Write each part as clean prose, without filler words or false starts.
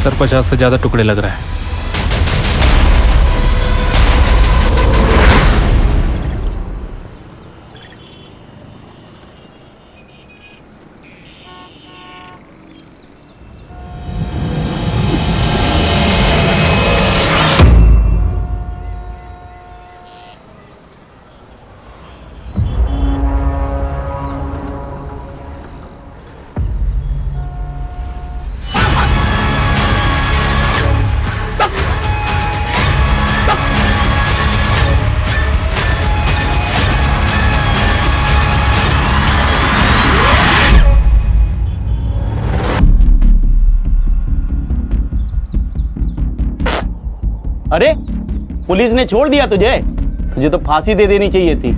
Sir 50 से ज़्यादा टुकड़े लग रहे हैं। अरे पुलिस ने छोड़ दिया तुझे? तुझे तो फांसी दे देनी चाहिए थी।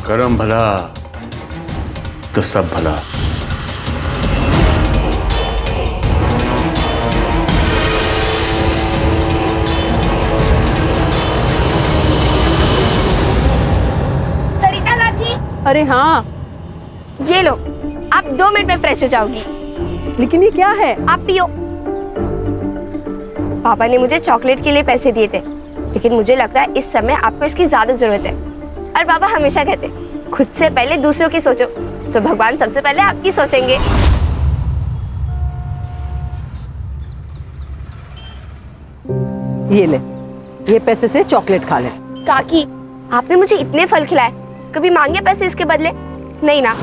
करम भला तो सब भला। सरिता काकी। अरे हाँ, ये लो, आप 2 मिनट में फ्रेश हो जाओगी। लेकिन ये क्या है? आप पियो। पापा ने मुझे चॉकलेट के लिए पैसे दिए थे, लेकिन मुझे लगता है इस समय आपको इसकी ज्यादा जरूरत है। और पापा हमेशा कहते खुद से पहले दूसरों की सोचो, तो भगवान सबसे पहले आपकी सोचेंगे। ये ले, ये पैसे से चॉकलेट खा ले। काकी, आपने मुझे इतने फल खिलाए, कभी मांगे पैसे इसके बदले? नहीं ना।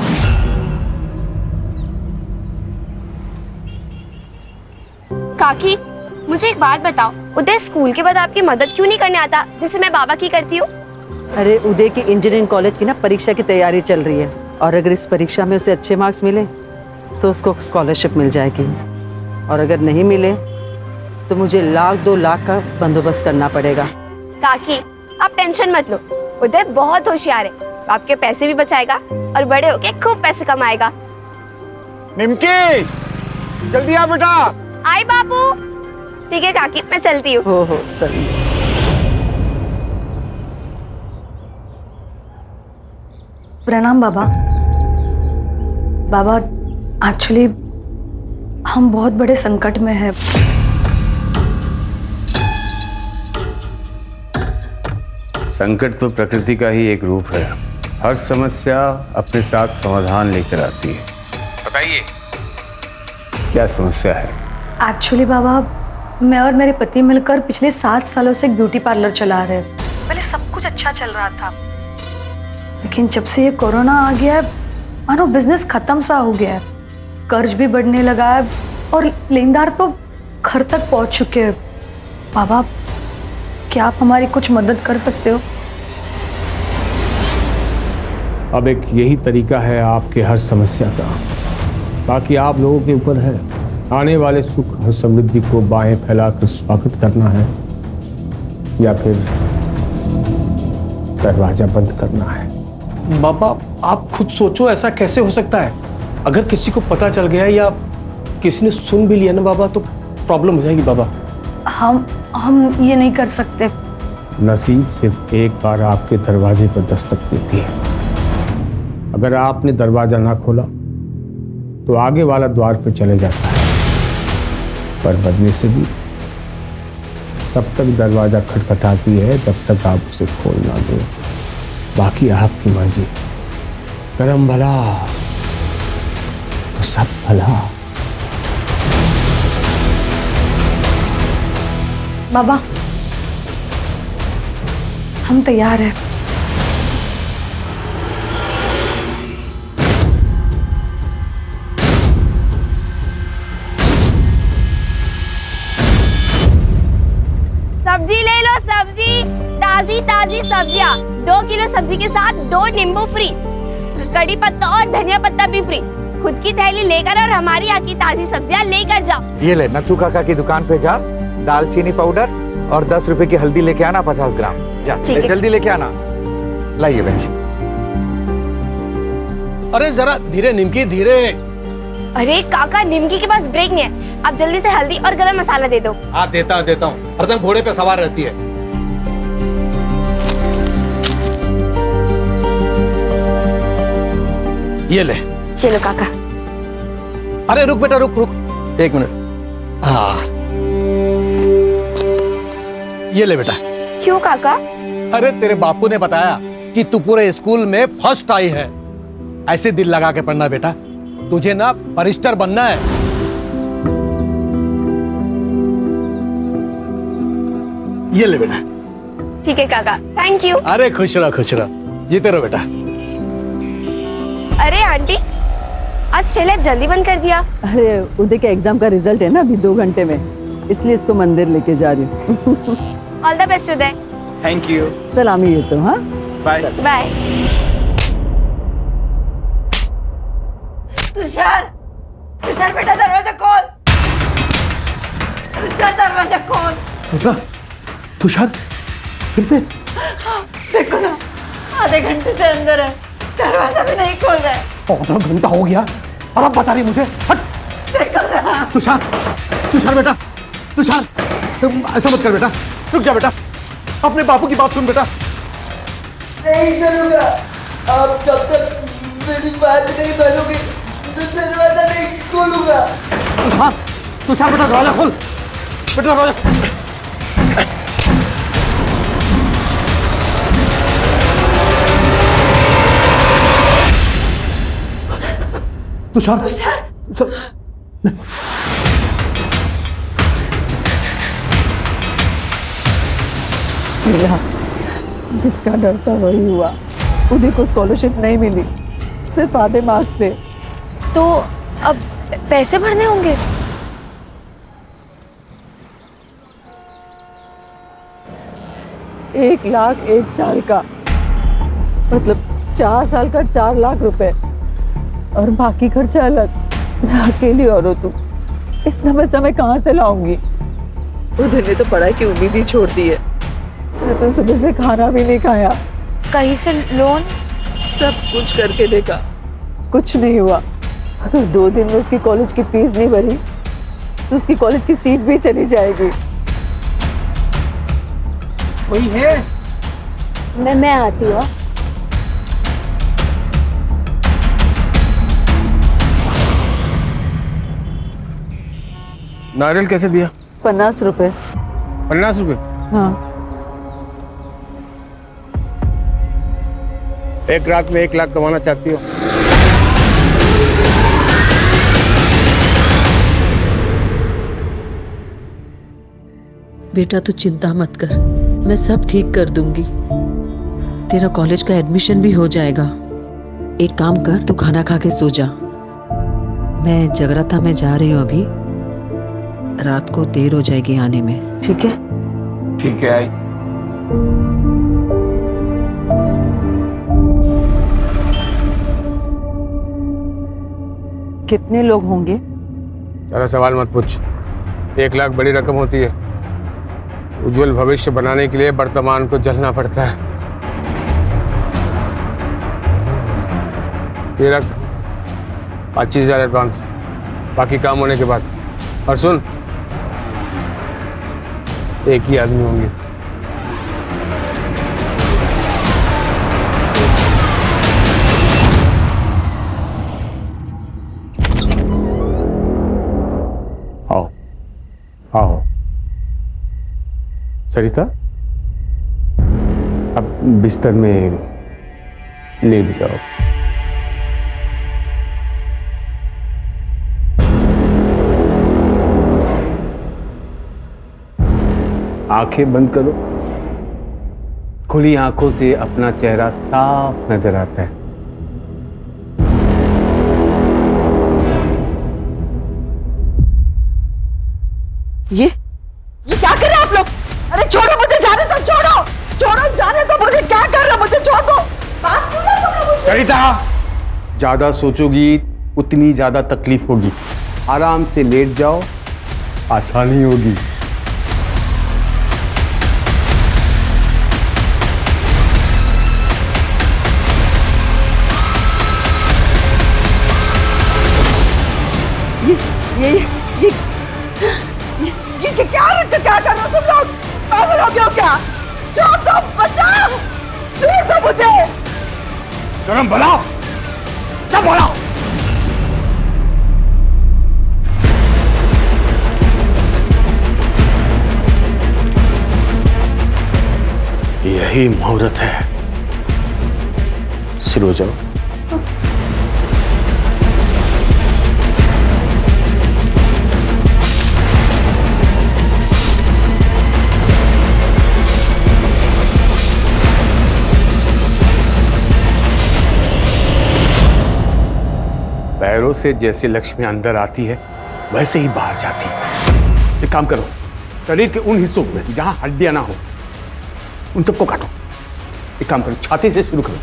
काकी, मुझे एक बात बताओ, उदय स्कूल के बाद आपकी मदद क्यों नहीं करने आता जैसे मैं बाबा की करती हूँ? अरे उदय की इंजीनियरिंग कॉलेज की ना परीक्षा की तैयारी चल रही है, और अगर इस परीक्षा में उसे अच्छे मार्क्स मिले तो उसको स्कॉलरशिप मिल जाएगी, और अगर नहीं मिले तो मुझे 1-2 लाख का बंदोबस्त करना पड़ेगा। काकी, आप टेंशन मत लो, उदय बहुत होशियार है, आपके पैसे भी बचाएगा और बड़े होके खूब पैसे कमाएगा। निमकी, जल्दी आ बेटा। आई बाबू। ठीक है काकी, मैं चलती हूँ। हो चलिए। प्रणाम बाबा। बाबा, एक्चुअली हम बहुत बड़े संकट में हैं। संकट तो प्रकृति का ही एक रूप है। हर समस्या अपने साथ समाधान लेकर आती है। बताइए क्या समस्या है? एक्चुअली बाबा, मैं और मेरे पति मिलकर पिछले 7 सालों से एक ब्यूटी पार्लर चला रहे हैं। पहले सब कुछ अच्छा चल रहा था, लेकिन जब से ये कोरोना आ गया है, मानो बिजनेस खत्म सा हो गया है। कर्ज भी बढ़ने लगा है और लेनदार तो घर तक पहुंच चुके हैं। बाबा, क्या आप हमारी कुछ मदद कर सकते हो? अब एक यही तरीका है आपके हर समस्या का, बाकी आप लोगों के ऊपर है। आने वाले सुख और समृद्धि को बाहें फैलाकर स्वागत करना है या फिर दरवाजा बंद करना है। बाबा, आप खुद सोचो, ऐसा कैसे हो सकता है? अगर किसी को पता चल गया या किसी ने सुन भी लिया ना बाबा, तो प्रॉब्लम हो जाएगी बाबा। हम ये नहीं कर सकते। नसीब सिर्फ एक बार आपके दरवाजे पर दस्तक देती है। अगर आपने दरवाजा ना खोला तो आगे वाला द्वार पर चले जाता है, पर बदले से भी तब तक दरवाजा खटखटाती है जब तक आप उसे खोल ना दो। बाकी आपकी मर्जी। करम भला तो सब भला। बाबा हम तैयार हैं। सब्जी ले लो, सब्जी ताजी ताजी सब्जियाँ। 2 किलो सब्जी के साथ 2 नींबू फ्री, कड़ी पत्ता और धनिया पत्ता भी फ्री। खुद की थैली लेकर और हमारी यहाँ की ताजी सब्जियाँ लेकर जाओ। ये ले, नथु काका की दुकान पे जा, दालचीनी पाउडर और 10 रुपए की हल्दी लेके आना 50 ग्राम। जा जल्दी लेके आना। लाइए बहन जी। अरे जरा धीरे निमकी, धीरे। अरे काका, निमकी के पास ब्रेक नहीं है। आप जल्दी से हल्दी और गरम मसाला दे दो। हाँ देता हूँ। हरदम घोड़े पे सवार रहती है। ये ले। चलो काका। अरे रुक बेटा, रुक 1 मिनट। हाँ ये ले बेटा। क्यों काका? अरे तेरे बापू ने बताया कि तू पूरे स्कूल में फर्स्ट आई है। ऐसे दिल लगा के पढ़ना बेटा, तुझे ना बैरिस्टर बनना है। ये ले बेटा। ठीक है काका, थैंक यू। अरे खुश रहो, जीते रहो बेटा। अरे आंटी, आज ठेला जल्दी बंद कर दिया। अरे उदय के एग्जाम का रिजल्ट है ना अभी 2 घंटे में, इसलिए इसको मंदिर लेके जा रही हूँ। All the best Uday. Thank you. सलामी ये तो। हाँ बाय बाय। तुषार, तुषार बेटा दरवाजा खोल। तुषार दरवाजा खोल। तुषार फिर से? देखो ना, आधे घंटे से अंदर है, दरवाजा भी नहीं खोल रहा है। आधा घंटा हो गया और अब बता रही मुझे? हट। देखो ना। तुषार बेटा, तुषार ऐसा मत कर बेटा, रुक जा बेटा, अपने बापू की बात सुन बेटा। नहीं सुनूंगा। आप जब तक मेरी बात नहीं मानोगे तो दरवाजा नहीं खोलूंगा। तुषार बेटा दरवाजा खोल बेटा, दरवाजा। तुषार जिसका डर था वही हुआ। उदय को स्कॉलरशिप नहीं मिली, सिर्फ आधे मार्क्स से। तो अब पैसे भरने होंगे। $1,00,000 1 साल का, मतलब 4 साल का 4 लाख रुपए, और बाकी खर्चा अलग। मैं अकेली औरत हूँ, इतना पैसा मैं कहाँ से लाऊंगी? उदय ने तो पढ़ाई की उम्मीद ही छोड़ दी है। तो सुबह से खाना भी नहीं खाया। कहीं से लोन? सब कुछ करके देखा, कुछ नहीं हुआ। अगर 2 दिन में उसकी कॉलेज की फीस नहीं भरी तो उसकी कॉलेज की सीट भी चली जाएगी। कोई है? मैं आती हूँ। नारियल कैसे दिया? 50 रुपए। 50 रुपए? हाँ। एक रात में 1 लाख कमाना चाहती हो? बेटा तू चिंता मत कर, मैं सब ठीक कर दूंगी। तेरा कॉलेज का एडमिशन भी हो जाएगा। एक काम कर, तू खाना खा के सो जा। मैं जगराता में जा रही हूँ अभी, रात को देर हो जाएगी आने में। ठीक है? ठीक है। आई। कितने लोग होंगे? ज़्यादा सवाल मत पूछ। 1 लाख बड़ी रकम होती है। उज्जवल भविष्य बनाने के लिए वर्तमान को जलना पड़ता है। ये रख 25,000 एडवांस, बाकी काम होने के बाद। और सुन, एक ही आदमी होंगे। आओ आओ सरिता, अब बिस्तर में लेट जाओ। आंखें बंद करो। खुली आंखों से अपना चेहरा साफ नजर आता है। ये क्या कर रहे हैं आप लोग? अरे छोड़ो मुझे, जाने दो, छोड़ो छोड़ो, जाने दो मुझे। क्या कर रहे हो? मुझे छोड़ दो। बात क्यों नहीं कर रहे मुझसे? सरिता, ज्यादा सोचोगी उतनी ज्यादा तकलीफ होगी। आराम से लेट जाओ, आसानी होगी। ये क्या कर रहे हो तुम लोग? पागल हो गए हो क्या? छोड़ दो, बचाओ, छोड़ दो मुझे। शर्म बुलाओ, सब बुलाओ। यही मुहूर्त है। शुरू हो जाओ। पैरों से जैसे लक्ष्मी अंदर आती है वैसे ही बाहर जाती है। एक काम करो, शरीर के उन हिस्सों में जहां हड्डियां ना हो उन सबको काटो। एक काम करो, छाती से शुरू करो।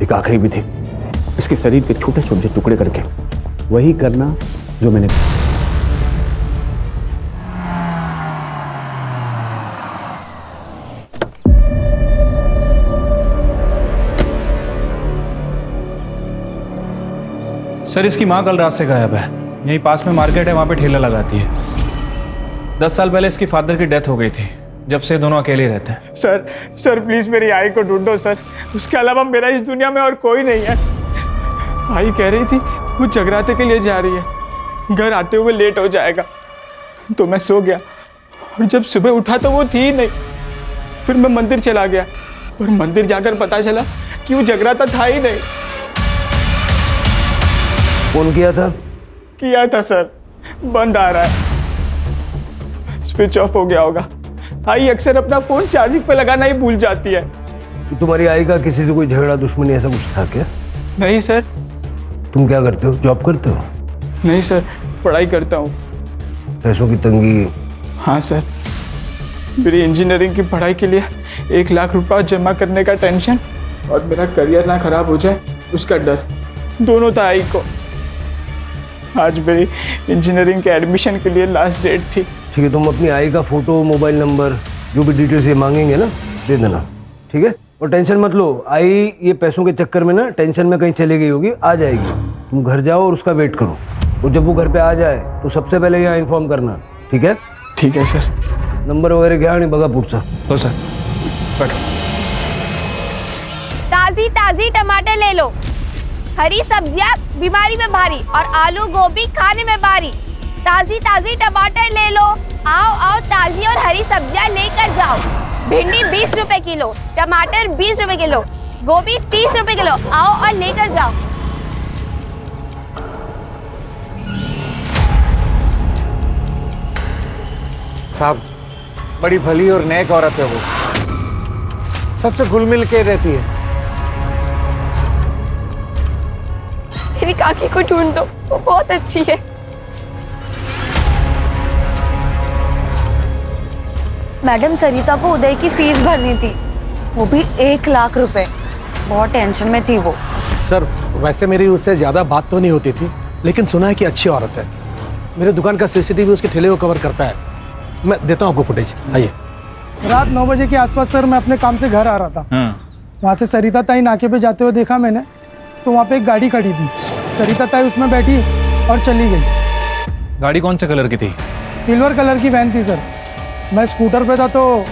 एक आखिरी विधि, इसके शरीर के छोटे छोटे टुकड़े करके वही करना जो मैंने सर, इसकी माँ कल रात से गायब है। यहीं पास में मार्केट है, वहाँ पे ठेला लगाती है। 10 साल पहले इसकी फादर की डेथ हो गई थी, जब से दोनों अकेले रहते हैं। सर प्लीज मेरी आई को ढूंढो सर, उसके अलावा मेरा इस दुनिया में और कोई नहीं है। आई कह रही थी वो जगराते के लिए जा रही है, घर आते हुए लेट हो जाएगा, तो मैं सो गया और जब सुबह उठा तो वो थी ही नहीं। फिर मैं मंदिर चला गया और मंदिर जाकर पता चला कि वो जगराता था ही नहीं। फोन किया था? किया था सर, बंद आ रहा है, स्विच ऑफ हो गया होगा। आई अक्सर अपना फोन चार्जिंग पे लगाना ही भूल जाती है। तुम्हारी आई का किसी से कोई झगड़ा दुश्मनी ऐसा कुछ था क्या? नहीं सर। तुम क्या करते हो? जॉब करते हो? नहीं सर, पढ़ाई करता हूँ। पैसों की तंगी? हाँ सर, मेरी इंजीनियरिंग की पढ़ाई के लिए 1 लाख रुपया जमा करने का टेंशन और मेरा करियर ना खराब हो जाए उसका डर, दोनों था आई को। आज मेरी इंजीनियरिंग के एडमिशन के लिए लास्ट डेट थी। ठीक है, तुम अपनी आई का फोटो, मोबाइल नंबर, जो भी डिटेल्स ये मांगेंगे ना, दे देना, ठीक है? और टेंशन मत लो, आई ये पैसों के चक्कर में ना टेंशन में कहीं चली गई होगी, आ जाएगी। तुम घर जाओ और उसका वेट करो, और जब वो घर पे आ जाए तो सबसे पहले यहाँ इन्फॉर्म करना, ठीक है? ठीक है सर। नंबर वगैरह घ्या आणि बघा पुढचा. हो सर. बैठो. ताजी ताजी टमाटर ले लो, हरी सब्जियां बीमारी में भारी और आलू गोभी खाने में भारी। ताजी ताजी टमाटर ले लो, आओ आओ ताजी और हरी सब्जियां लेकर जाओ। भिंडी 20 रुपए किलो, टमाटर 20 रुपए किलो, गोभी 30 रुपए किलो, आओ और लेकर जाओ। साहब, बड़ी भली और नेक औरत है वो, सबसे घुल मिल के रहती है। मेरी काकी को ढूंढ दो, वो बहुत अच्छी है। मैडम, सरिता को उदय की फीस भरनी थी, वो भी 1 लाख रुपए। बहुत टेंशन में थी वो। सर, वैसे मेरी उससे ज़्यादा बात तो नहीं होती थी, लेकिन सुना है कि अच्छी औरत है। मेरे दुकान का सीसीटीवी उसके ठेले को कवर करता है। मैं देता हूँ आपको फुटेज, आइए। रात 9 बजे के आसपास सर मैं अपने काम से घर आ रहा था। वहाँ से सरिता ताई नाके पे जाते हुए देखा मैंने, तो वहाँ पे एक गाड़ी खड़ी थी। सरिता ताई उसमें बैठी और चली गई। गाड़ी कौन से कलर की थी? सिल्वर कलर की वैन थी सर। मैं स्कूटर पे था तो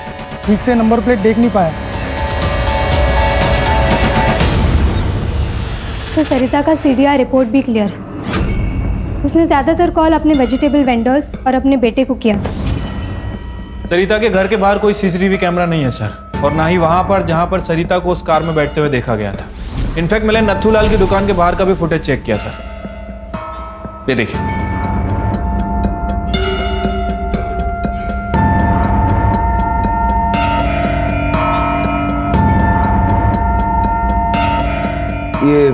ठीक से नंबर प्लेट देख नहीं पाया। तो सरिता का सीडीआर रिपोर्ट भी क्लियर है। उसने ज़्यादातर कॉल अपने वेजिटेबल वेंडर्स और अपने बेटे को किया था। सरिता के घर के बाहर कोई सीसीटीवी कैमरा नहीं है सर, और ना ही वहां पर जहां पर सरिता को उस कार में बैठते हुए देखा गया था। इनफैक्ट मैंने नथुलाल की दुकान के बाहर का भी फुटेज चेक किया सर। ये देखिए। ये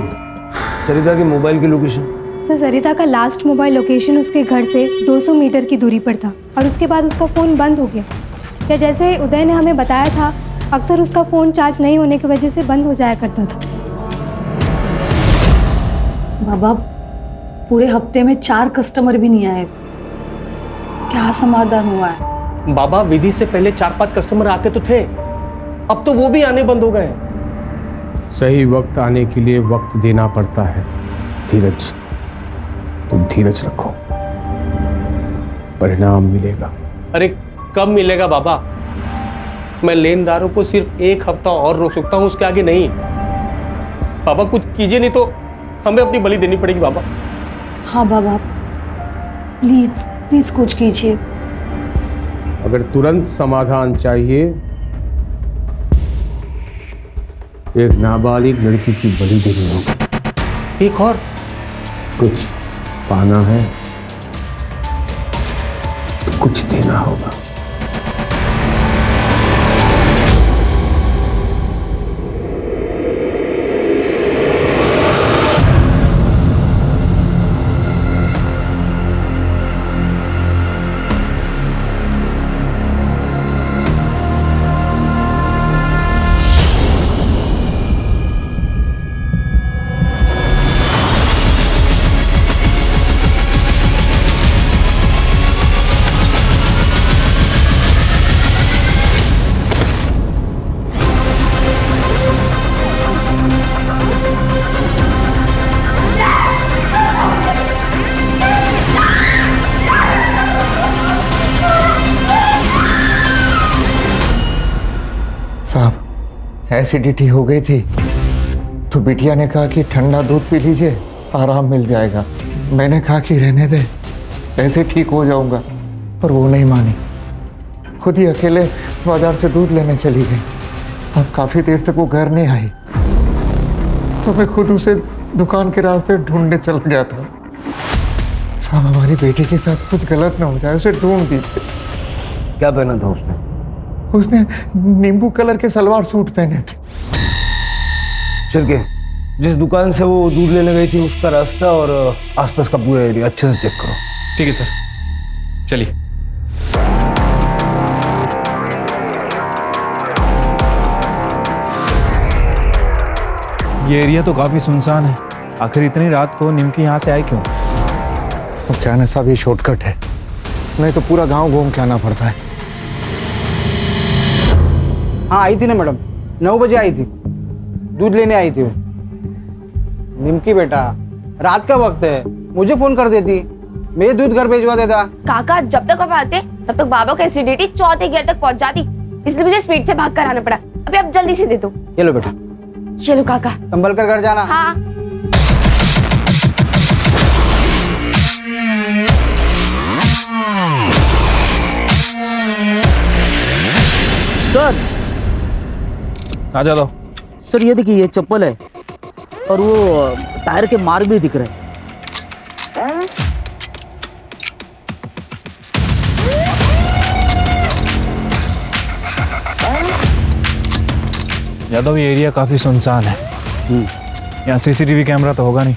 सरिता के मोबाइल की लोकेशन? सर सरिता का लास्ट मोबाइल लोकेशन उसके घर से 200 मीटर की दूरी पर था और उसके बाद उसका फ़ोन बंद हो गया। या जैसे उदय ने हमें बताया था, अक्सर उसका फ़ोन चार्ज नहीं होने की वजह से बंद हो जाया करता था। बाबा पूरे हफ्ते में 4 कस्टमर भी नहीं आए, क्या समाधान हुआ है? बाबा विधि से पहले 4-5 कस्टमर आते तो थे, अब तो वो भी आने बंद हो गए। सही वक्त आने के लिए वक्त देना पड़ता है। धीरज, तुम धीरज रखो, परिणाम मिलेगा। अरे कब मिलेगा बाबा? मैं लेनदारों को सिर्फ 1 हफ्ता और रोक सकता हूँ, उसके आगे नहीं। बाबा कुछ कीजिए, नहीं तो हमें अपनी बलि देनी पड़ेगी बाबा। हाँ बाबा प्लीज प्लीज कुछ कीजिए। अगर तुरंत समाधान चाहिए, एक नाबालिग लड़की की बलि देनी होगी। एक और कुछ पाना है तो कुछ देना होगा। साहब एसिडिटी हो गई थी तो बिटिया ने कहा कि ठंडा दूध पी लीजिए, आराम मिल जाएगा। मैंने कहा कि रहने दे, ऐसे ठीक हो जाऊंगा, पर वो नहीं मानी। खुद ही अकेले बाजार से दूध लेने चली गई। अब काफ़ी देर तक वो घर नहीं आई तो मैं खुद उसे दुकान के रास्ते ढूंढने चल गया था। साहब हमारी बेटी के साथ कुछ गलत ना हो जाए, उसे ढूंढ दीजिए। क्या पहना था उसने? उसने नींबू कलर के सलवार सूट पहने थे। चल के जिस दुकान से वो दूध लेने गई थी उसका रास्ता और आसपास का पूरा एरिया अच्छे से चेक करो। ठीक है सर, चलिए। ये एरिया तो काफी सुनसान है। आखिर इतनी रात को निमकी यहाँ से आए क्यों? तो क्या ना साहब, ये शॉर्टकट है, नहीं तो पूरा गांव घूम के आना पड़ता है। हाँ आई थी ना मैडम, 9 बजे आई थी, दूध लेने आई थी। निमकी बेटा रात का वक्त है, मुझे फोन कर देती, मैं दूध घर भेजवा देता। काका जब तक आप आते तब तक बाबा को एसिडिटी 4थे गियर तक पहुंच जाती, इसलिए मुझे स्पीड से भाग कर आना पड़ा। अभी आप जल्दी से दे दो। ये लो बेटा, चलो काका, संभल कर घर जाना। हाँ। सर आ जाओ। सर ये देखिए, ये चप्पल है और वो टायर के मार्क भी दिख रहे हैं। यादव ये एरिया काफी सुनसान है। यहाँ सीसीटीवी कैमरा तो होगा नहीं,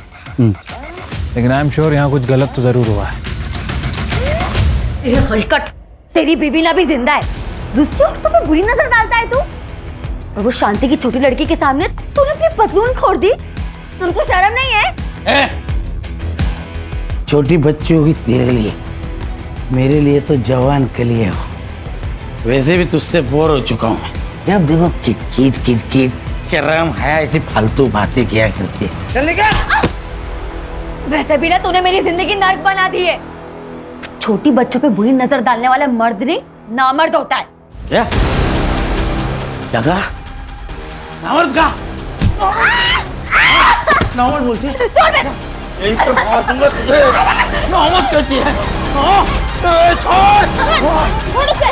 लेकिन आई एम श्योर यहाँ कुछ गलत तो जरूर हुआ है। ये हलकट, तेरी बीवी ना भी जिंदा है, दूसरी औरत तुम्हें बुरी नजर डालता है तू। और वो शांति की छोटी लड़की के सामने तूने अपनी पतलून खोल दी, तुमको शर्म नहीं है? छोटी बच्ची होगी तेरे लिए, मेरे लिए तो जवान के लिए हो। वैसे भी तुझसे बोर हो चुका हूँ। जब देखो किट किट किट शर्म है, ऐसी फालतू बातें किया करती है। चल निकल। वैसे भी ना तूने मेरी जिंदगी नर्क बना दी है। छोटी बच्चों पे बुरी नजर डालने वाला मर्द नहीं नामर्द होता है। क्या कहा? नामर्द का? नामर्द बोलती है? छोड़ मेरे। यही तो बात दूंगा तुझे। नामर्द कहती है। छोड़ इसे।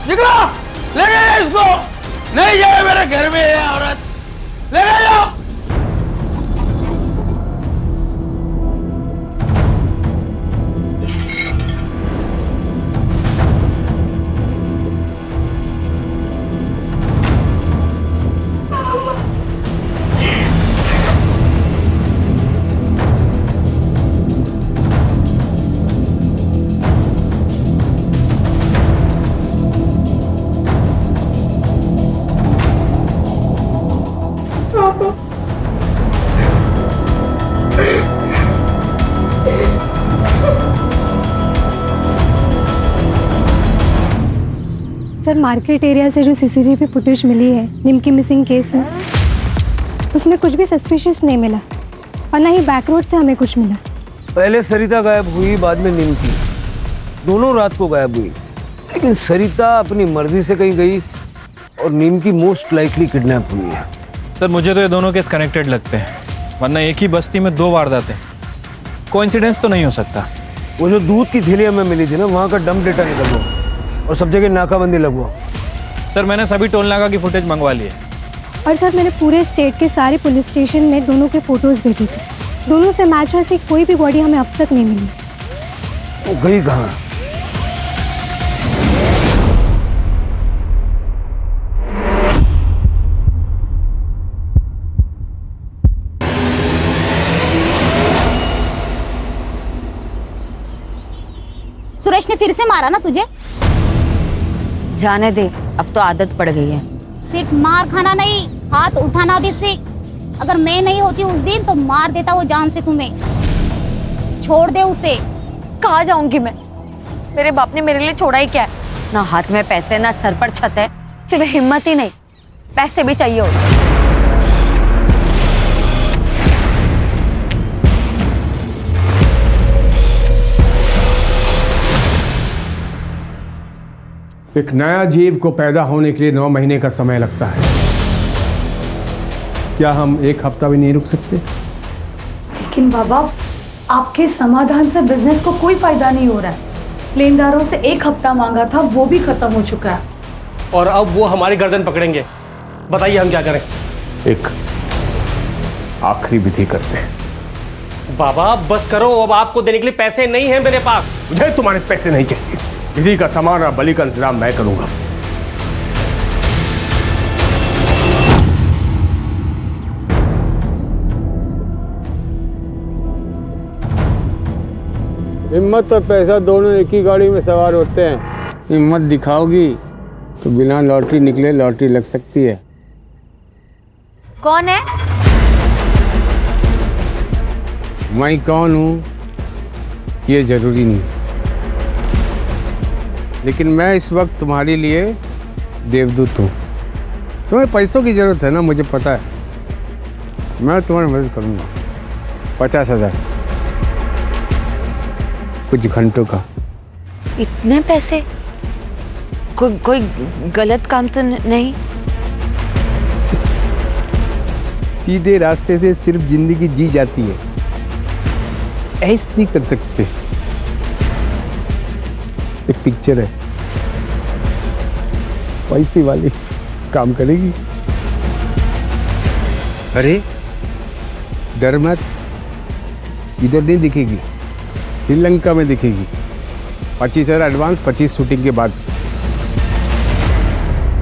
निकलो, ले गए इसको। नहीं जाए मेरे घर में ये औरत, ले गए जाओ। सर मार्केट एरिया से जो सीसीटीवी फुटेज मिली है निम्की मिसिंग केस में, उसमें कुछ भी सस्पिशियस नहीं मिला और ना ही बैक रोड से हमें कुछ मिला। पहले सरिता गायब हुई, बाद में निम्की, दोनों रात को गायब हुई। लेकिन सरिता अपनी मर्जी से कहीं गई और निम्की मोस्ट लाइकली किडनैप हुई है। सर मुझे तो ये दोनों केस कनेक्टेड लगते हैं, वरना एक ही बस्ती में 2 वारदातें, कोइंसिडेंस तो नहीं हो सकता। वो जो दूध की थैली हमें मिली थी ना, वहाँ का डंप डेटा निकल हुआ और सब जगह नाकाबंदी लगवा। सर मैंने सभी टोल नाका की फुटेज मंगवा ली है। और सर मैंने पूरे स्टेट के सारे पुलिस स्टेशन में दोनों के फोटोज भेजे थे, दोनों से मैच ऐसी कोई भी बॉडी हमें अब तक नहीं मिली। वो गई कहाँ? सुरेश ने फिर से मारा ना तुझे? जाने दे, अब तो आदत पड़ गई है। सिर्फ मार खाना नहीं, हाथ उठाना भी सीख। अगर मैं नहीं होती उस दिन तो मार देता वो जान से तुम्हें। छोड़ दे उसे। कहाँ जाऊंगी मैं? मेरे बाप ने मेरे लिए छोड़ा ही क्या है? ना हाथ में पैसे, ना सर पर छत है, सिर्फ हिम्मत ही नहीं, पैसे भी चाहिए होते। एक नया जीव को पैदा होने के लिए 9 महीने का समय लगता है। क्या हम 1 हफ्ता भी नहीं रुक सकते? लेकिन बाबा, आपके समाधान से बिजनेस को कोई फायदा नहीं हो रहा है। लेनदारों से 1 हफ्ता मांगा था, वो भी खत्म हो चुका है। और अब वो हमारी गर्दन पकड़ेंगे। बताइए हम क्या करें? एक आखिरी विधि करते हैं। बाबा बस करो, अब आपको देने के लिए पैसे नहीं हैं मेरे पास। मुझे तुम्हारे पैसे नहीं चाहिए। विधि का सामान और बलि का इंतजाम मैं करूंगा। हिम्मत और पैसा दोनों एक ही गाड़ी में सवार होते हैं। हिम्मत दिखाओगी तो बिना लॉटरी निकले लॉटरी लग सकती है। कौन है? मैं कौन हूँ ये जरूरी नहीं, लेकिन मैं इस वक्त तुम्हारे लिए देवदूत हूँ। तुम्हें पैसों की जरूरत है ना, मुझे पता है। मैं तुम्हारी मदद करूँगा। 50,000 कुछ घंटों का। इतने पैसे? कोई गलत काम तो नहीं? सीधे रास्ते से सिर्फ जिंदगी जी जाती है, ऐसे नहीं कर सकते। एक पिक्चर है, पैसे वाली काम करेगी। अरे डर मत, इधर नहीं दिखेगी, श्रीलंका में दिखेगी। 25,000 एडवांस, 25 शूटिंग के बाद।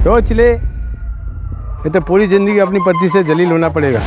सोच ले, ये तो पूरी जिंदगी अपनी पत्नी से जलील होना पड़ेगा।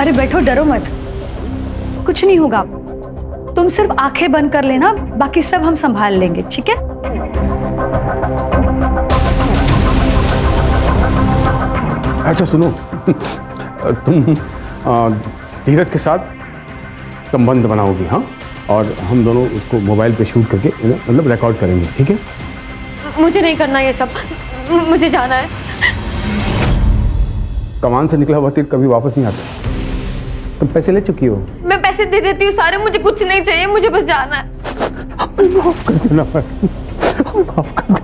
अरे बैठो, डरो मत, कुछ नहीं होगा। तुम सिर्फ आंखें बंद कर लेना, बाकी सब हम संभाल लेंगे, ठीक है? अच्छा सुनो, तुम धीरज के साथ संबंध बनाओगी, हाँ? और हम दोनों उसको मोबाइल पे शूट करके मतलब रिकॉर्ड करेंगे, ठीक है? मुझे नहीं करना ये सब, मुझे जाना है। कमान से निकला हुआ तीर कभी वापस नहीं आता। तुम पैसे ले चुकी हो। मैं पैसे दे देती हूँ सारे, मुझे कुछ नहीं चाहिए, मुझे बस जाना है। माफ कर देना, माफ कर दे।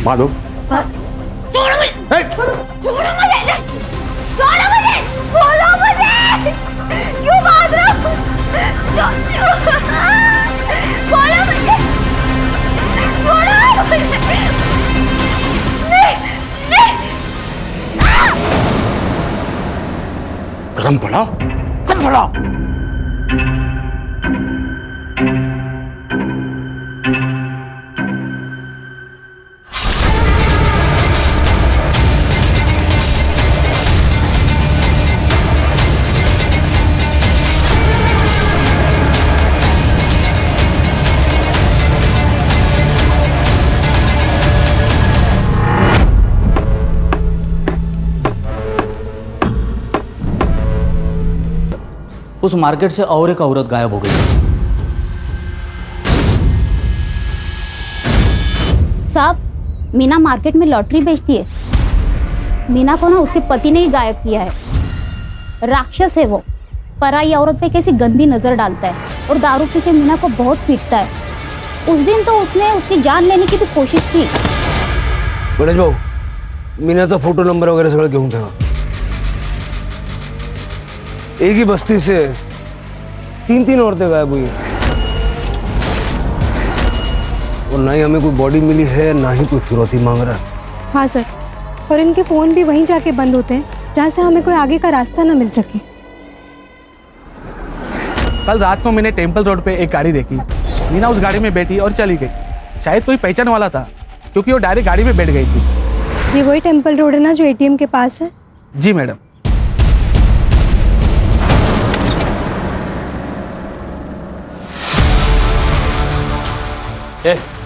माधव, छोड़ो मुझे, छोड़ो मुझे, छोड़ो मुझे, बोलो मुझे, क्यों भाग रहे हो? बोलो मुझे, छोड़ो मुझे, नहीं, नहीं। गरम पड़ा, सब पड़ा। उस मार्केट से और एक औरत गायब हो गई। साहब, मीना मार्केट में लॉटरी बेचती है। मीना को ना उसके पति ने ही गायब किया है। राक्षस है वो, पराई औरत पे कैसी गंदी नजर डालता है और दारू पी के मीना को बहुत पीटता है। उस दिन तो उसने उसकी जान लेने की भी कोशिश की। गणेश भाऊ, मीनाचा फोटो नंबर वगैरह सगळं घेऊन ठेवा। एक ही बस्ती से 3 औरतें गायब हुई हैं और ना ही हमें कोई बॉडी मिली है, ना ही कोई फिरौती मांग रहा है। हाँ सर, और इनके फ़ोन भी वहीं जाके बंद होते हैं जहाँ से हमें कोई आगे का रास्ता ना मिल सके। कल रात को मैंने टेम्पल रोड पे एक गाड़ी देखी। मीना उस गाड़ी में बैठी और चली गई। शायद कोई पहचान वाला था, क्योंकि वो डायरेक्ट गाड़ी में बैठ गई थी। ये वही टेम्पल रोड है ना जो एटीएम के पास है? जी मैडम।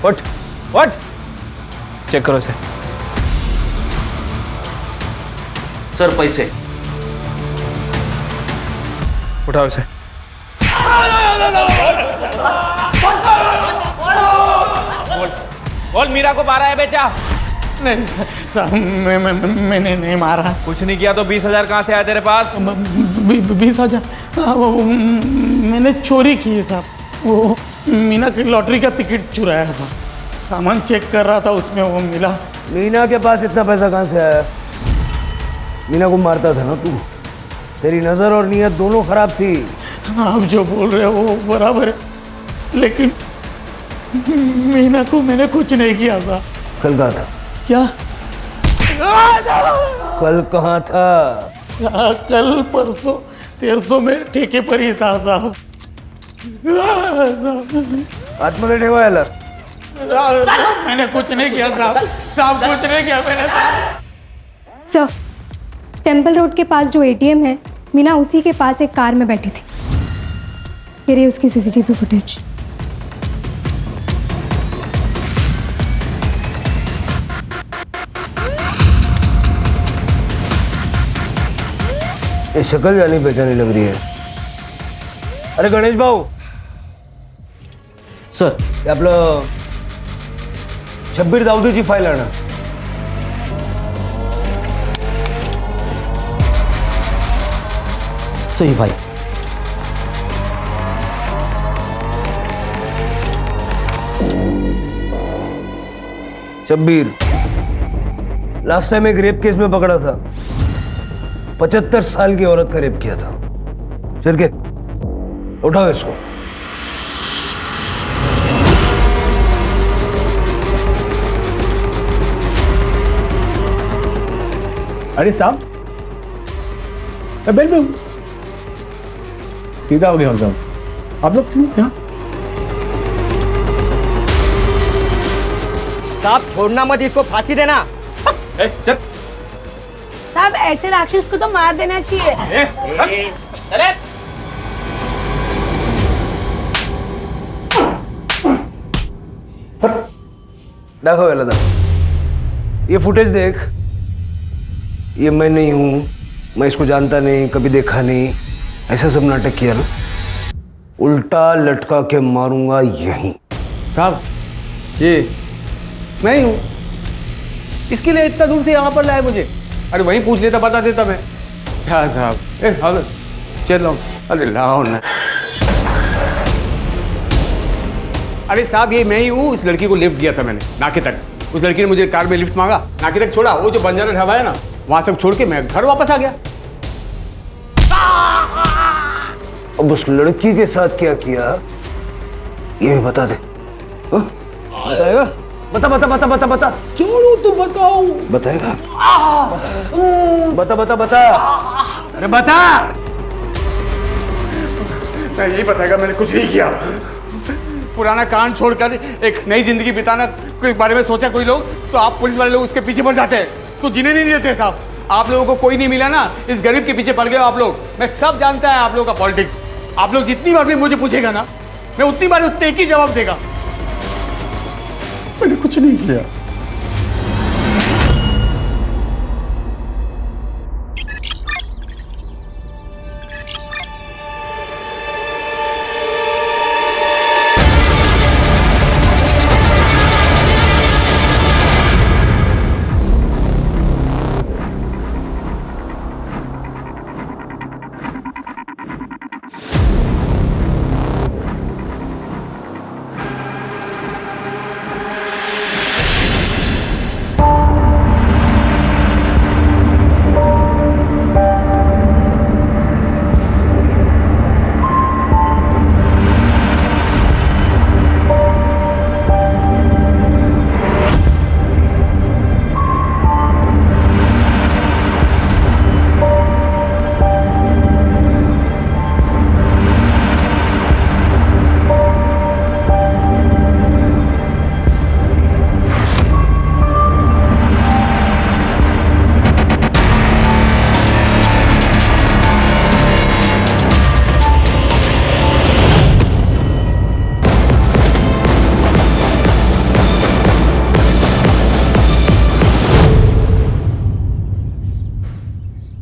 उठ उठ, चेक करो इसे। सर पैसे उठाओ इसे। बोल, मीरा को मारा है बेचा? नहीं साहब, मैंने नहीं मारा। कुछ नहीं किया तो 20,000 कहाँ से आया तेरे पास? 20,000 मैंने चोरी की है साहब। वो मीना की लॉटरी का टिकट चुराया साहब। सामान चेक कर रहा था, उसमें वो मिला। मीना के पास इतना पैसा कहाँ से आया? मीना को मारता था ना तू। तेरी नजर और नीयत दोनों खराब थी। आप जो बोल रहे हो वो बराबर है, लेकिन मीना को मैंने कुछ नहीं किया था। कल कहाँ था? क्या? कल कहाँ था? कल परसों 1300 में ठेके पर ही था साहब। आतमध्ये ठेवायला मैंने कुछ नहीं किया साहब। साहब कुछ नहीं किया मैंने। सर, टेम्पल रोड के पास जो एटीएम है, मीना उसी के पास एक कार में बैठी थी। ये रही उसकी सीसीटीवी फुटेज। ये शक्ल जानी पहचानी लग रही है। अरे गणेश भाऊ, सर ते आपलं शब्बीर दाऊदीची फाईल आणा। सही फाईल। शब्बीर लास्ट टाइम एक रेप केस में पकड़ा था। 75 साल की औरत का रेप किया था। चल के उठाओ इसको। अरे साहब, बेल में सीधा हो गया साहब। आप लोग क्यों थे? साहब छोड़ना मत, इसको फांसी देना। चल। साहब ऐसे राक्षस को तो मार देना चाहिए। चले। देखो वेलदा, ये फुटेज देख। ये मैं नहीं हूं, मैं इसको जानता नहीं, कभी देखा नहीं, ऐसा सब नाटक किया ना, उल्टा लटका के मारूंगा यहीं। साहब ये मैं ही हूँ, इसके लिए इतना दूर से यहाँ पर लाए मुझे। अरे वहीं पूछ लेता, बता देता मैं। क्या साहब, चल लो। अरे लाओ ना। अरे साहब ये मैं ही हूँ, इस लड़की को लिफ्ट दिया था मैंने नाके तक। उस लड़की ने मुझे कार में लिफ्ट मांगा, नाके तक छोड़ा, वो जो बंजारा ढाबा है ना वहां सब छोड़ के मैं घर वापस आ गया। अब उस लड़की के साथ क्या किया ये भी बता दे। हाँ? बताएगा? बता बता बता बता बता। छोड़ो तो बताओ। बताएगा? बता बता बता। अरे बता। मैं यही बताएगा, मैंने कुछ नहीं किया। पुराना कांड छोड़कर एक नई जिंदगी बिताना के बारे में सोचा कोई लोग, तो आप पुलिस वाले लोग उसके पीछे पड़ जाते हैं, तो जीने नहीं देते साहब। आप लोगों को कोई नहीं मिला ना, इस गरीब के पीछे पड़ गए आप लोग। मैं सब जानता है आप लोगों का पॉलिटिक्स। आप लोग जितनी बार भी मुझे पूछेगा ना, मैं उतनी बार उतने एक ही जवाब देगा, मैंने कुछ नहीं किया।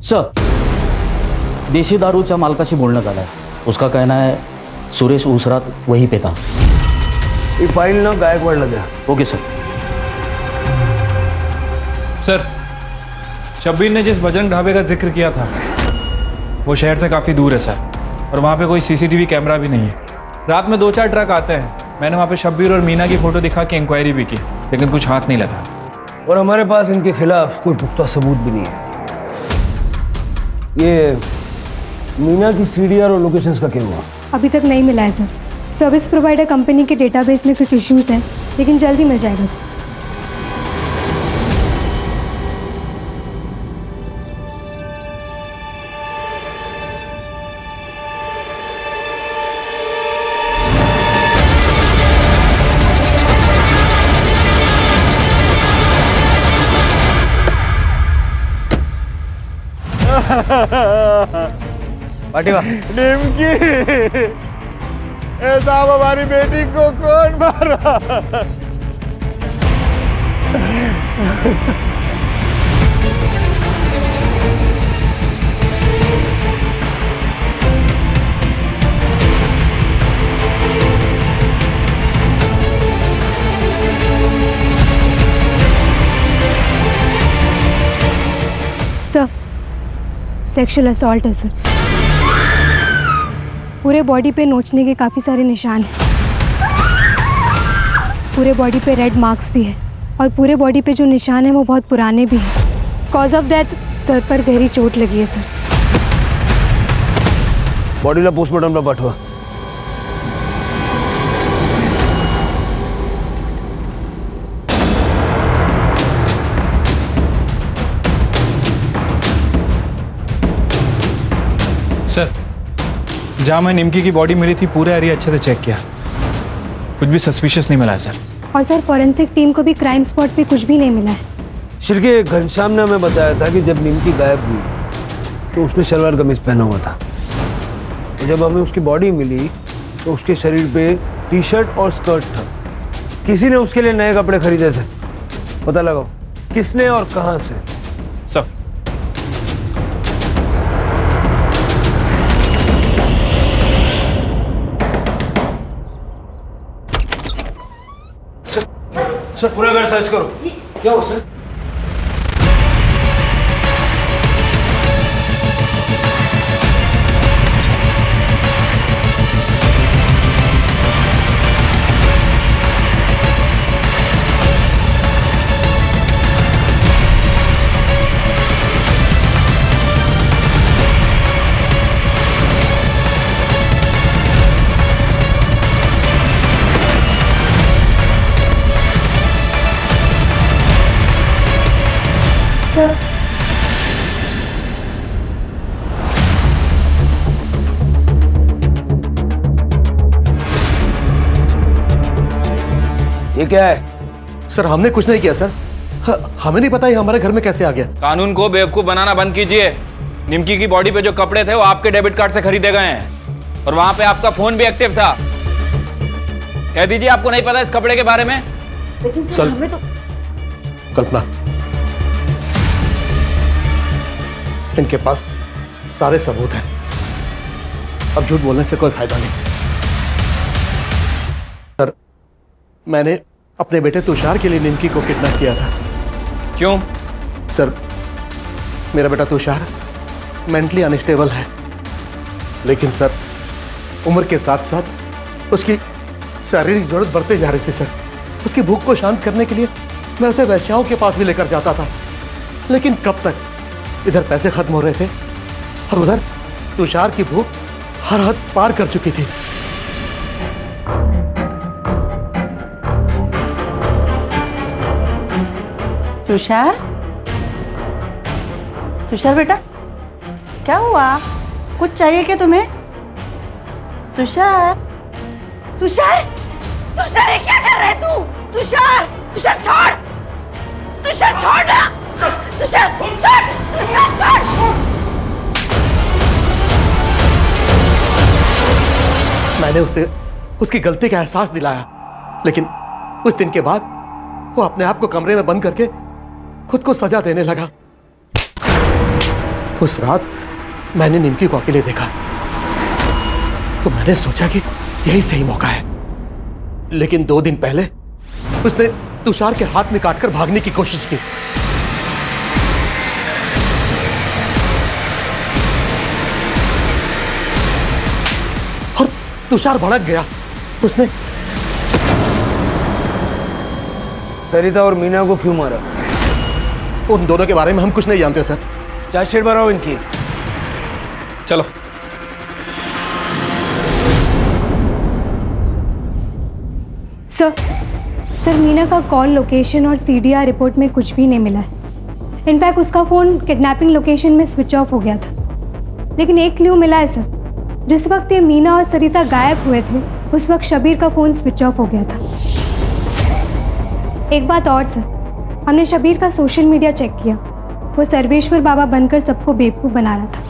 सर, देशी दारूच्या मालकाशी बोलणं झालं आहे. उसका कहना है सुरेश उसरात वहीं पे था. ये फाइल ना गायकवाड़ला द्या. Okay sir. सर, शब्बीर ने जिस बजरंग ढाबे का जिक्र किया था वो शहर से काफ़ी दूर है सर, और वहाँ पे कोई सीसीटीवी कैमरा भी नहीं है. रात में 2-4 ट्रक आते हैं. मैंने वहाँ पे शब्बीर और मीना की फ़ोटो दिखा के इंक्वायरी भी की, लेकिन कुछ हाथ नहीं लगा. और हमारे पास इनके खिलाफ कोई पुख्ता सबूत भी नहीं है. ये मीना की सीडीआर और लोकेशंस का क्या हुआ? अभी तक नहीं मिला है सर. सर्विस प्रोवाइडर कंपनी के डेटाबेस में कुछ इश्यूज हैं, लेकिन जल्दी मिल जाएगा सर. पाटिवा निमकी, ए साहब हमारी बेटी को कौन मारा? सर, सेक्सुअल असॉल्ट है सर. पूरे बॉडी पे नोचने के काफ़ी सारे निशान हैं. पूरे बॉडी पे रेड मार्क्स भी है, और पूरे बॉडी पे जो निशान है वो बहुत पुराने भी हैं. कॉज ऑफ डेथ सर पर गहरी चोट लगी है सर. बॉडीला पोस्टमॉर्टमला पाठवा. सर, जहाँ मैं निमकी की बॉडी मिली थी पूरा एरिया अच्छे से चेक किया, कुछ भी सस्पिशियस नहीं मिला है सर. और सर, फॉरेंसिक टीम को भी क्राइम स्पॉट पे कुछ भी नहीं मिला है. शिरके घनश्याम ने हमें बताया था कि जब निमकी गायब हुई तो उसने शलवार कमीज पहना हुआ था। और जब हमें उसकी बॉडी मिली तो उसके शरीर पे टी शर्ट और स्कर्ट था। किसी ने उसके लिए नए कपड़े खरीदे थे। पता लगाओ किसने और कहां से। सब सर पूरा घर सर्च करो। क्या हो सर? सर ये क्या है? सर हमने कुछ नहीं किया सर। हमें नहीं पता ये हमारे घर में कैसे आ गया। कानून को बेवकूफ बनाना बंद कीजिए। निमकी की बॉडी पे जो कपड़े थे वो आपके डेबिट कार्ड से खरीदे गए हैं और वहां पे आपका फोन भी एक्टिव था। कह दीजिए आपको नहीं पता इस कपड़े के बारे में। लेकिन सर हमें तो कल्पना, इनके पास सारे सबूत हैं। अब झूठ बोलने से कोई फायदा नहीं। सर मैंने अपने बेटे तुषार के लिए निमकी को किडनैप किया था। क्यों? सर मेरा बेटा तुषार मेंटली अनस्टेबल है, लेकिन सर उम्र के साथ साथ उसकी शारीरिक जरूरत बढ़ते जा रही थी। सर उसकी भूख को शांत करने के लिए मैं उसे वैश्याओं के पास भी लेकर जाता था, लेकिन कब तक? इधर पैसे खत्म हो रहे थे और उधर तुषार की भूख हर हद पार कर चुकी थी। तुषार, तुषार बेटा क्या हुआ? कुछ चाहिए क्या तुम्हें? तुषार, तुषार, तुषार ये क्या कर रहा है तू? तुषार, तुषार छोड़, तुषार छोड़ ना, तुषार छोड़, तुषार छोड़। मैंने उसे उसकी गलती का एहसास दिलाया, लेकिन उस दिन के बाद वो अपने आप को कमरे में बंद करके खुद को सजा देने लगा। उस रात मैंने निमकी को अकेले देखा तो मैंने सोचा कि यही सही मौका है, लेकिन 2 दिन पहले उसने तुषार के हाथ में काटकर भागने की कोशिश की। और तुषार भड़क गया। उसने सरिता और मीना को क्यों मारा? उन दोनों के बारे में हम कुछ नहीं जानते सर। चार्जशीट बनाओ इनकी। चलो। सर मीना का कॉल लोकेशन और सीडीआर रिपोर्ट में कुछ भी नहीं मिला है। इनफैक्ट उसका फ़ोन किडनैपिंग लोकेशन में स्विच ऑफ हो गया था। लेकिन एक क्लू मिला है सर, जिस वक्त ये मीना और सरिता गायब हुए थे उस वक्त शबीर का फ़ोन स्विच ऑफ हो गया था। एक बात और सर, हमने शबीर का सोशल मीडिया चेक किया। वो सर्वेश्वर बाबा बनकर सबको बेवकूफ़ बना रहा था,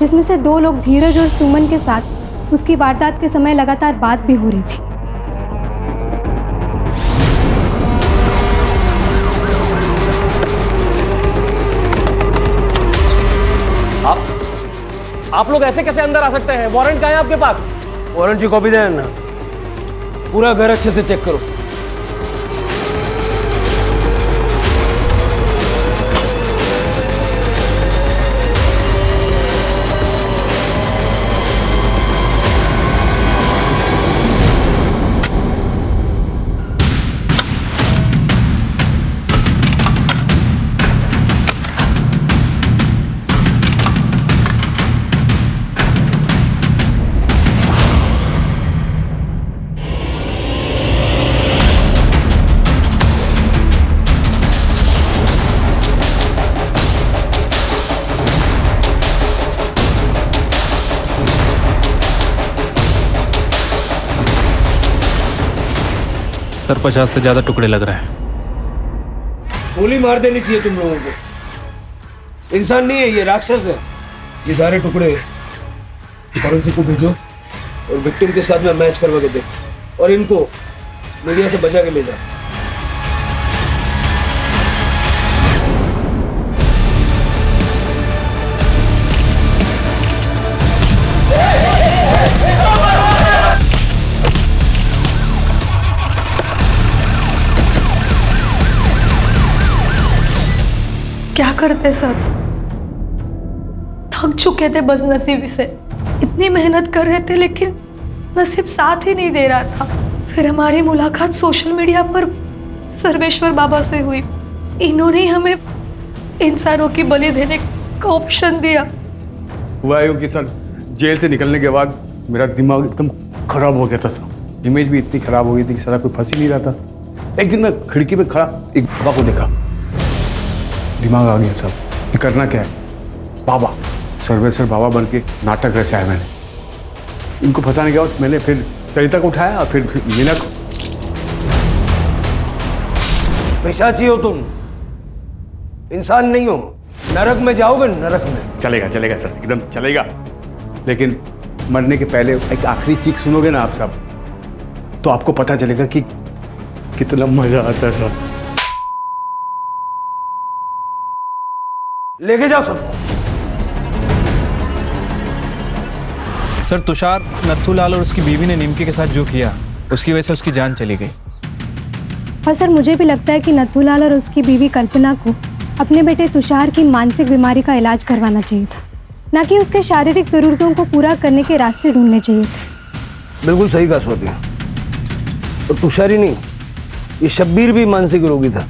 जिसमें से 2 लोग धीरज और सुमन के साथ उसकी वारदात के समय लगातार बात भी हो रही थी। आप लोग ऐसे कैसे अंदर आ सकते हैं? वारंट कहाँ है आपके पास? वारंट की कॉपी देना। पूरा घर अच्छे से चेक करो। सर 50 से ज़्यादा टुकड़े लग रहे हैं। गोली मार देनी चाहिए तुम लोगों को। इंसान नहीं है ये, राक्षस है। ये सारे टुकड़े फॉरेंसिक को भेजो और विक्टिम के साथ में मैच करवा के दे, और इनको मीडिया से बचा के ले जाओ। क्या करते सब, थक चुके थे बदनसीबी से। इतनी मेहनत कर रहे थे लेकिन नसीब साथ ही नहीं दे रहा था। फिर हमारी मुलाकात सोशल मीडिया पर सर्वेश्वर बाबा से हुई। इन्होंने हमें इंसानों की बलि देने का ऑप्शन दिया। हुआ यूँ कि सर जेल से निकलने के बाद मेरा दिमाग एकदम खराब हो गया था सर। इमेज भी इतनी खराब हो गई थी कि सारा कोई फंस ही नहीं रहा था। एक दिन मैं खिड़की पे खड़ा एक बाबा को देखा, दिमाग आ गया साहब, ये करना क्या है। बाबा सर्वेश्वर बाबा बन के नाटक रचा है मैंने। इनको फंसाने के बाद मैंने फिर सरिता को उठाया और फिर मीना को। पिशाची हो तुम, इंसान नहीं हो। नरक में जाओगे, नरक में। चलेगा चलेगा सर, एकदम चलेगा। लेकिन मरने के पहले एक आखिरी चीख सुनोगे ना आप सब, तो आपको पता चलेगा कि कितना मजा आता है सर। लेके जाओ सब। सर तुषार, नथुलाल और उसकी बीवी ने निमकी के साथ जो किया उसकी वजह से उसकी जान चली गई। और सर मुझे भी लगता है कि नथुलाल और उसकी बीवी कल्पना को अपने बेटे तुषार की मानसिक बीमारी का इलाज करवाना चाहिए था, ना कि उसके शारीरिक ज़रूरतों को पूरा करने के रास्ते ढूंढने चाहिए थे। बिल्कुल सही कहा स्वाति। और तुषार ही नहीं, ये शब्बीर भी मानसिक रोगी था।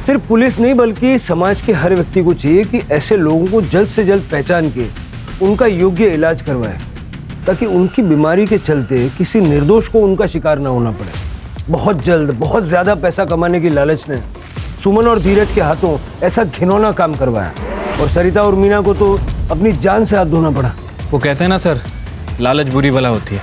सिर्फ पुलिस नहीं बल्कि समाज के हर व्यक्ति को चाहिए कि ऐसे लोगों को जल्द से जल्द पहचान के उनका योग्य इलाज करवाए, ताकि उनकी बीमारी के चलते किसी निर्दोष को उनका शिकार ना होना पड़े। बहुत जल्द बहुत ज़्यादा पैसा कमाने की लालच ने सुमन और धीरज के हाथों ऐसा घिनौना काम करवाया, और सरिता और मीना को तो अपनी जान से हाथ धोना पड़ा। वो कहते हैं ना सर, लालच बुरी बला होती है।